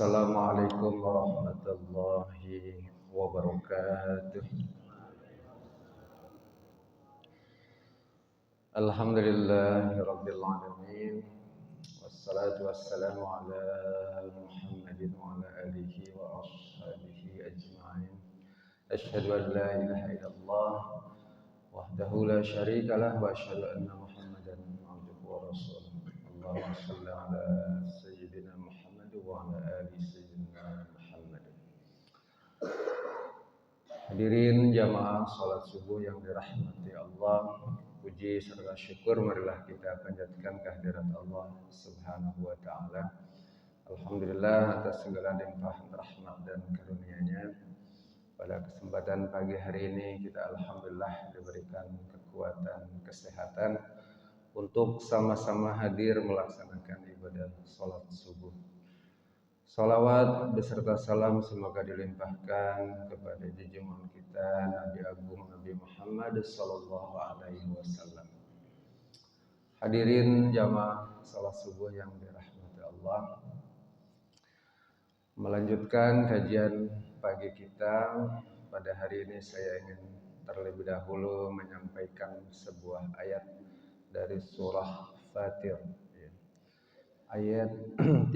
Assalamualaikum warahmatullahi wabarakatuh. Alhamdulillahirabbil alamin. Wassalatu wassalamu ala Muhammadin wa ala alihi wa ashabihi ajma'in. Asyhadu an la ilaha illallah wahdahu la syarika lah wa asyhadu anna Muhammadan abduhu wa rasuluh. Allahumma shalli ala sayyidina Muhammad wa ala ali sayyidina Muhammad. Hadirin jamaah salat subuh yang dirahmati Allah, puji serta syukur marilah kita panjatkan kehadirat Allah Subhanahu wa taala. Alhamdulillah atas segala limpahan rahmat dan karunia-Nya. Pada kesempatan pagi hari ini kita alhamdulillah diberikan kekuatan, kesehatan untuk sama-sama hadir melaksanakan ibadah salat subuh. Salawat beserta salam semoga dilimpahkan kepada junjungan kita Nabi Agung Nabi Muhammad sallallahu alaihi wasallam. Hadirin jamaah salat subuh yang dirahmati Allah. Melanjutkan kajian pagi kita pada hari ini, saya ingin terlebih dahulu menyampaikan sebuah ayat dari surah Fatir. Ayat 32.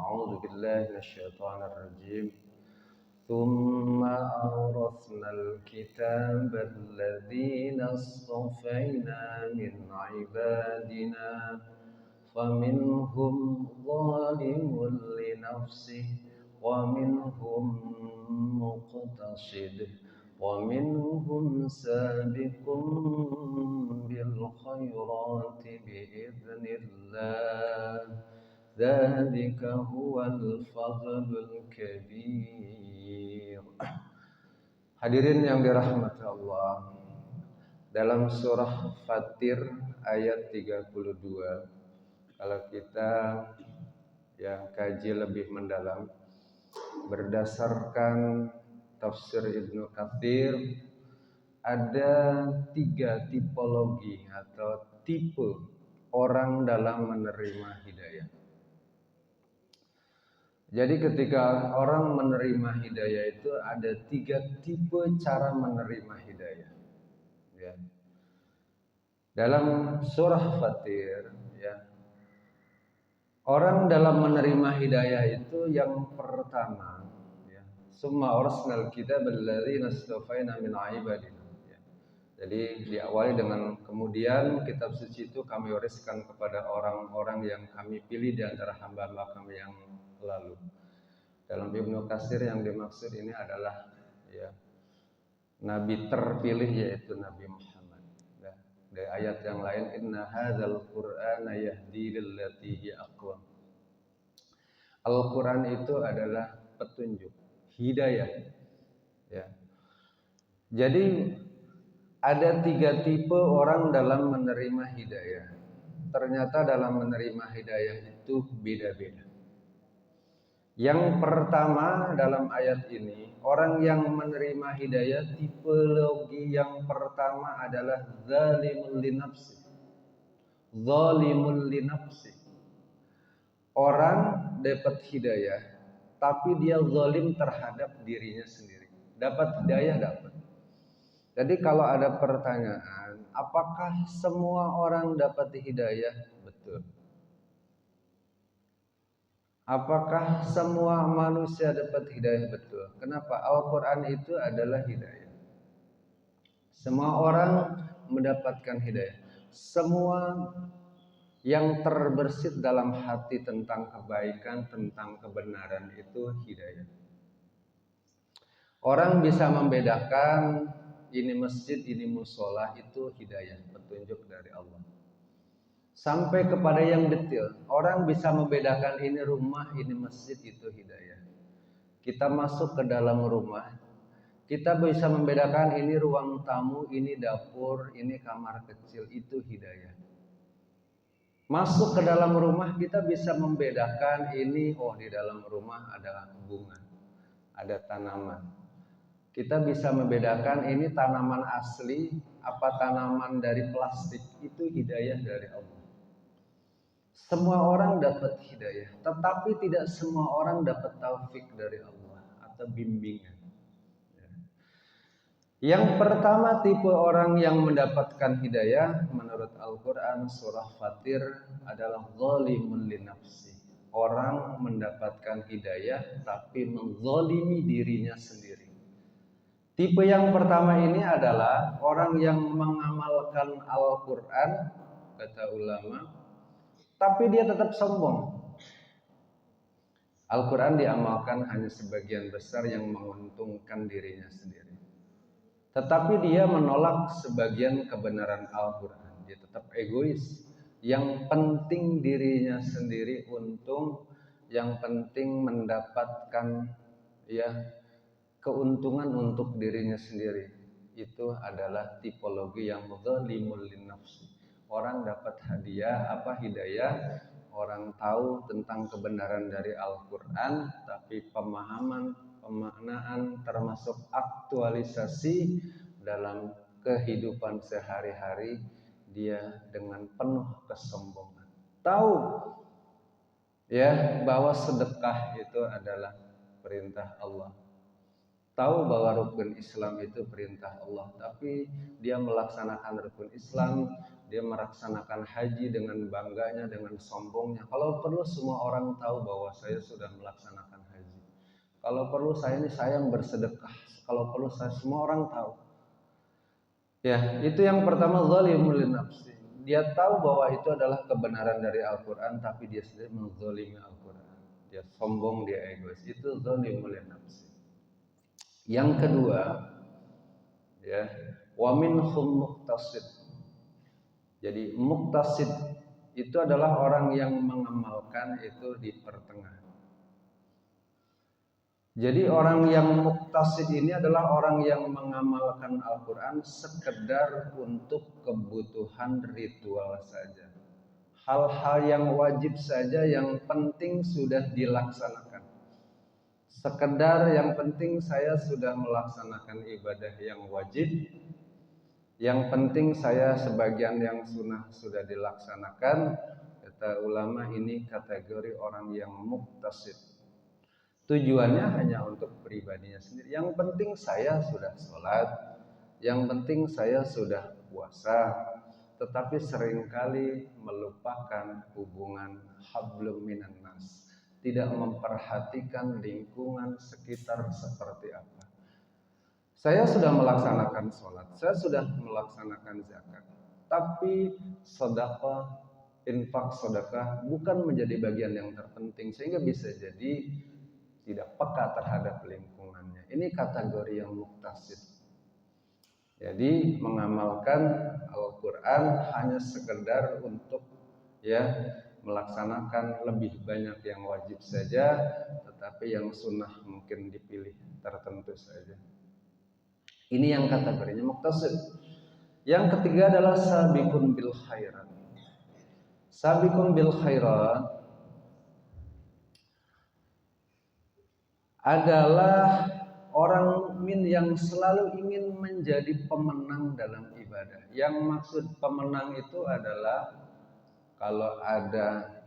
A'udzubillahi minasyaitonirrajim. Tsumma awrasnal kitaba alladzina astafaina min ibadina faminhum zalimun li nafsihi wa minhum muqtasid wa minhum sabiqun bil khairati biidznillah. Dzalika huwal fadlul kabir. Hadirin yang dirahmati Allah, dalam surah Fatir ayat 32, kalau kita yang kaji lebih mendalam berdasarkan tafsir Ibnu Katsir, ada 3 tipologi atau tipe orang dalam menerima hidayah. Jadi ketika orang menerima hidayah itu ada 3 tipe cara menerima hidayah. Ya. Dalam surah Fatir, ya, orang dalam menerima hidayah itu yang pertama, ya, summa awrasnal kitaba alladzina astafaina min ibadina. Ya. Jadi diawali dengan kemudian kitab suci itu kami wariskan kepada orang-orang yang kami pilih di antara hamba-hamba kami yang lalu. Dalam Ibnu Katsir yang dimaksud ini adalah, ya, nabi terpilih yaitu Nabi Muhammad. Ya. Di ayat yang lain, inna hadzal qur'ana yahdi lillati hiya aqwam. Al-Qur'an itu adalah petunjuk, hidayah. Ya. Jadi ada 3 tipe orang dalam menerima hidayah. Ternyata dalam menerima hidayah itu beda-beda. Yang pertama dalam ayat ini, orang yang menerima hidayah tipologi yang pertama adalah zalimul linafsi. Zalimul linafsi. Orang dapat hidayah tapi dia zalim terhadap dirinya sendiri. Dapat hidayah dapat. Jadi kalau ada pertanyaan, apakah semua orang dapat hidayah? Betul. Apakah semua manusia dapat hidayah? Betul. Kenapa? Al-Quran itu adalah hidayah. Semua orang mendapatkan hidayah. Semua yang terbersit dalam hati tentang kebaikan, tentang kebenaran itu hidayah. Orang bisa membedakan ini masjid, ini musola, itu hidayah, petunjuk dari Allah. Sampai kepada yang detail, orang bisa membedakan ini rumah, ini masjid, itu hidayah. Kita masuk ke dalam rumah, kita bisa membedakan ini ruang tamu, ini dapur, ini kamar kecil, itu hidayah. Masuk ke dalam rumah, kita bisa membedakan ini, oh di dalam rumah ada bunga, ada tanaman. Kita bisa membedakan ini tanaman asli, apa tanaman dari plastik, itu hidayah dari Allah. Semua orang dapat hidayah, tetapi tidak semua orang dapat taufik dari Allah atau bimbingan. Yang pertama tipe orang yang mendapatkan hidayah menurut Al-Quran surah Fatir adalah zalimun li nafsi. Orang mendapatkan hidayah tapi menzalimi dirinya sendiri. Tipe yang pertama ini adalah orang yang mengamalkan Al-Quran, kata ulama, tapi dia tetap sombong. Al-Quran diamalkan hanya sebagian besar yang menguntungkan dirinya sendiri. Tetapi dia menolak sebagian kebenaran Al-Quran. Dia tetap egois. Yang penting dirinya sendiri untung, yang penting mendapatkan keuntungan untuk dirinya sendiri. Itu adalah tipologi yang zalimul linnafsi. Orang dapat hidayah, orang tahu tentang kebenaran dari Al-Quran, tapi pemaknaan termasuk aktualisasi dalam kehidupan sehari-hari dia dengan penuh kesombongan. Tahu bahwa sedekah itu adalah perintah Allah. Tahu bahwa rukun Islam itu perintah Allah, tapi dia melaksanakan rukun Islam, dia melaksanakan haji dengan bangganya, dengan sombongnya. Kalau perlu semua orang tahu bahwa saya sudah melaksanakan haji. Kalau perlu saya yang bersedekah. Kalau perlu semua orang tahu. Itu yang pertama, zalimul nafsi. Dia tahu bahwa itu adalah kebenaran dari Al-Quran, tapi dia sendiri menzalimi Al-Quran. Dia sombong, dia egois. Itu zalimul nafsi. Yang kedua, wa minhum muqtasid. Jadi muqtasid itu adalah orang yang mengamalkan itu di pertengahan. Jadi orang yang muqtasid ini adalah orang yang mengamalkan Al-Quran sekedar untuk kebutuhan ritual saja. Hal-hal yang wajib saja yang penting sudah dilaksanakan. Sekedar yang penting saya sudah melaksanakan ibadah yang wajib. Yang penting saya sebagian yang sunnah sudah dilaksanakan. Kata ulama ini kategori orang yang muqtasid. Tujuannya hanya untuk pribadinya sendiri. Yang penting saya sudah sholat. Yang penting saya sudah puasa. Tetapi seringkali melupakan hubungan hablum minan nas. Tidak memperhatikan lingkungan sekitar seperti apa. Saya sudah melaksanakan sholat, saya sudah melaksanakan zakat, tapi sedekah, infak sedekah bukan menjadi bagian yang terpenting, sehingga bisa jadi tidak peka terhadap lingkungannya. Ini kategori yang muqtasid. Jadi mengamalkan Al-Quran hanya sekedar untuk melaksanakan lebih banyak yang wajib saja, tetapi yang sunnah mungkin dipilih tertentu saja. Ini yang kategorinya muqtasid. Yang ketiga adalah sabiqun bil khairat. Sabiqun bil khairat adalah orang mukmin yang selalu ingin menjadi pemenang dalam ibadah. Yang maksud pemenang itu adalah kalau ada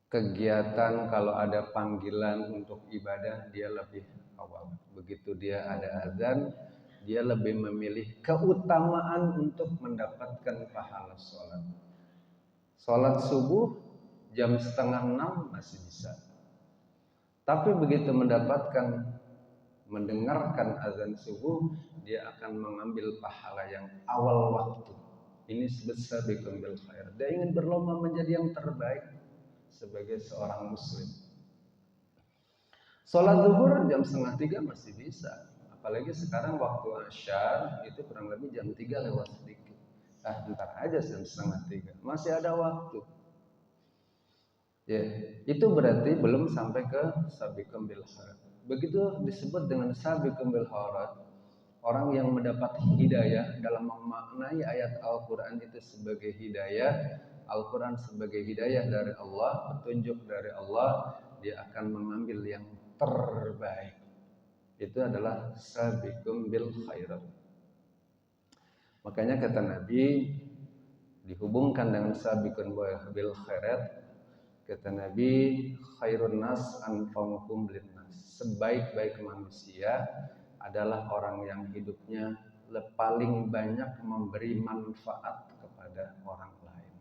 kegiatan, kalau ada panggilan untuk ibadah, dia lebih awal. Begitu dia ada azan, dia lebih memilih keutamaan untuk mendapatkan pahala sholat. Sholat subuh jam 5:30 masih bisa. Tapi begitu mendengarkan azan subuh, dia akan mengambil pahala yang awal waktu. Ini sebesar bikum bil khair. Dia ingin berlomba menjadi yang terbaik sebagai seorang muslim. Sholat zuhur jam 2:30 masih bisa. Apalagi sekarang waktu asyar itu kurang lebih jam 3 lewat sedikit. Ntar aja jam 2:30. Masih ada waktu. Itu berarti belum sampai ke sabiqum bil khairat. Begitu disebut dengan sabiqum bil khairat, orang yang mendapat hidayah dalam memaknai ayat Al-Quran itu sebagai hidayah, Al-Quran sebagai hidayah dari Allah, petunjuk dari Allah, dia akan mengambil yang terbaik. Itu adalah sabiqum bil khairat. Makanya kata Nabi, dihubungkan dengan sabiqun bil khairat. Kata Nabi, khairun nas anfa'uhum linnas. Sebaik-baik manusia adalah orang yang hidupnya paling banyak memberi manfaat kepada orang lain.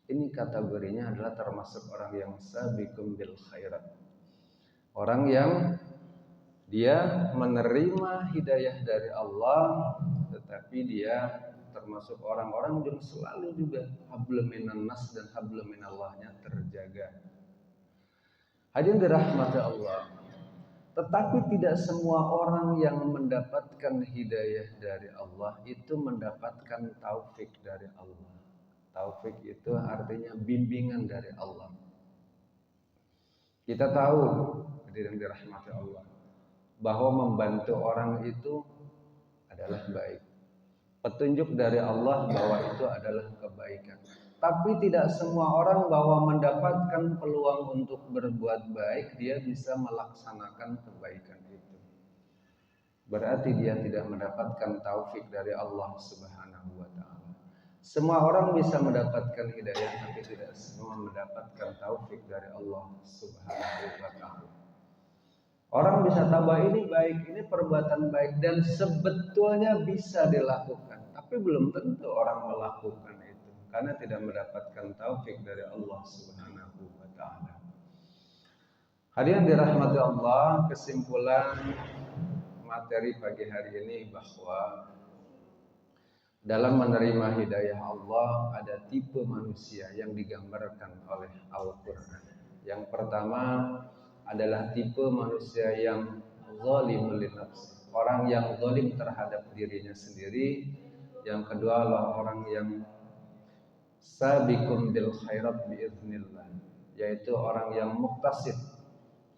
Ini kategorinya adalah termasuk orang yang sabiqun bil khairat. Orang yang dia menerima hidayah dari Allah, tetapi dia termasuk orang-orang yang selalu juga hablum minan nas dan hablum minallahnya terjaga. Hadirin dirahmati Allah. Tetapi tidak semua orang yang mendapatkan hidayah dari Allah itu mendapatkan taufik dari Allah. Taufik itu artinya bimbingan dari Allah. Kita tahu, hadirin dirahmati Allah, bahwa membantu orang itu adalah baik. Petunjuk dari Allah bahwa itu adalah kebaikan. Tapi tidak semua orang bahwa mendapatkan peluang untuk berbuat baik, dia bisa melaksanakan kebaikan itu. Berarti dia tidak mendapatkan taufik dari Allah Subhanahu wa ta'ala. Semua orang bisa mendapatkan hidayah, tapi tidak semua mendapatkan taufik dari Allah Subhanahu wa ta'ala. Orang bisa tahu bahwa ini baik, ini perbuatan baik, dan sebetulnya bisa dilakukan, tapi belum tentu orang melakukan itu karena tidak mendapatkan taufik dari Allah Subhanahu wa ta'ala. Hadirin dirahmati Allah, kesimpulan materi pagi hari ini bahwa dalam menerima hidayah Allah ada tipe manusia yang digambarkan oleh Al-Quran. Yang pertama adalah tipe manusia yang zalimul linafsi, orang yang zalim terhadap dirinya sendiri. Yang kedua adalah orang yang sabiqun bil khairat biiznillah, yaitu orang yang muktasid,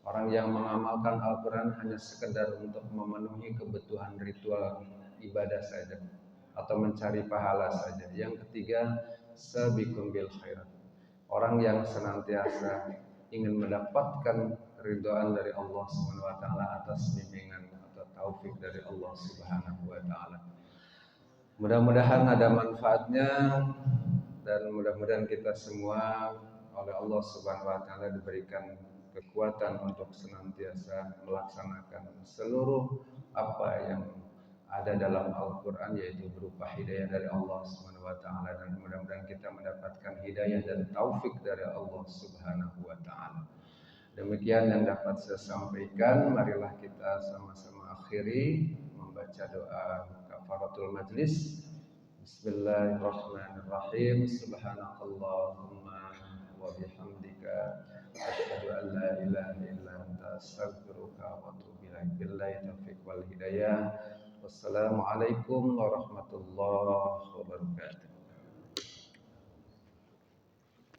orang yang mengamalkan Al-Quran hanya sekedar untuk memenuhi kebutuhan ritual ibadah saja atau mencari pahala saja. Yang ketiga, sabiqun bil khairat, orang yang senantiasa ingin mendapatkan ridhaan dari Allah Subhanahu wa taala atas bimbingan atau taufik dari Allah Subhanahu wa taala. Mudah-mudahan ada manfaatnya dan mudah-mudahan kita semua oleh Allah Subhanahu wa taala diberikan kekuatan untuk senantiasa melaksanakan seluruh apa yang ada dalam Al-Quran, yaitu berupa hidayah dari Allah Subhanahu wa taala, dan mudah-mudahan kita mendapatkan hidayah dan taufik dari Allah Subhanahu wa taala. Demikian yang dapat saya sampaikan. Marilah kita sama-sama akhiri membaca doa kafaratul majlis. Bismillahirrahmanirrahim. Subhanakallahumma wa bihamdika asyhadu an la ilaha illa anta astaghfiruka wa atubu ilaik. Billahi taufiq wal hidayah. Wassalamualaikum warahmatullahi wabarakatuh.